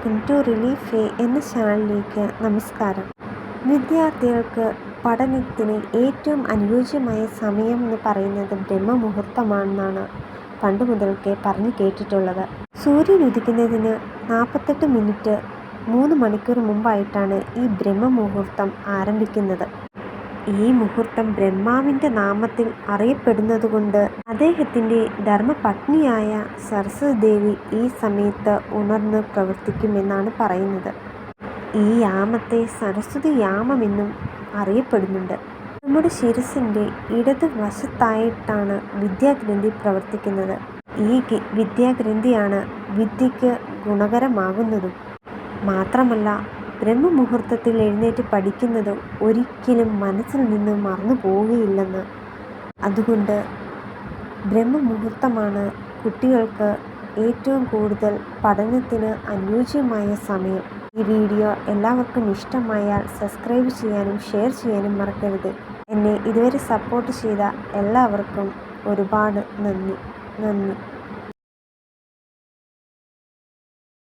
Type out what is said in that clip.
Welcome to relief എന്ന ചാനലിലേക്ക് നമസ്കാരം. വിദ്യാർത്ഥികൾക്ക് പഠനത്തിന് ഏറ്റവും അനുയോജ്യമായ സമയം എന്ന് പറയുന്നത് ബ്രഹ്മമുഹൂർത്തമാണെന്നാണ് പണ്ട് മുതൽക്കേ പറഞ്ഞു കേട്ടിട്ടുള്ളത്. സൂര്യൻ ഉദിക്കുന്നതിന് 48 മിനിറ്റ് 3 മണിക്കൂർ മുമ്പായിട്ടാണ് ഈ ബ്രഹ്മമുഹൂർത്തം ആരംഭിക്കുന്നത്. ഈ മുഹൂർത്തം ബ്രഹ്മാവിൻ്റെ നാമത്തിൽ അറിയപ്പെടുന്നതുകൊണ്ട് അദ്ദേഹത്തിൻ്റെ ധർമ്മപത്നിയായ സരസ്വതി ദേവി ഈ സമയത്ത് ഉണർന്ന് പ്രവർത്തിക്കുമെന്നാണ് പറയുന്നത്. ഈ യാമത്തെ സരസ്വതി യാമമെന്നും അറിയപ്പെടുന്നുണ്ട്. നമ്മുടെ ശിരസിൻ്റെ ഇടതുവശത്തായിട്ടാണ് വിദ്യാഗ്രന്ഥി പ്രവർത്തിക്കുന്നത്. ഈ വിദ്യാഗ്രന്ഥിയാണ് വിദ്യയ്ക്ക് ഗുണകരമാകുന്നതും. മാത്രമല്ല, ബ്രഹ്മമുഹൂർത്തത്തിൽ എഴുന്നേറ്റ് പഠിക്കുന്നത് ഒരിക്കലും മനസ്സിൽ നിന്ന് മറന്നു പോവുകയില്ലെന്ന്. അതുകൊണ്ട് ബ്രഹ്മമുഹൂർത്തമാണ് കുട്ടികൾക്ക് ഏറ്റവും കൂടുതൽ പഠനത്തിന് അനുയോജ്യമായ സമയം. ഈ വീഡിയോ എല്ലാവർക്കും ഇഷ്ടമായാൽ സബ്സ്ക്രൈബ് ചെയ്യാനും ഷെയർ ചെയ്യാനും മറക്കരുത്. എന്നെ ഇതുവരെ സപ്പോർട്ട് ചെയ്ത എല്ലാവർക്കും ഒരുപാട് നന്ദി.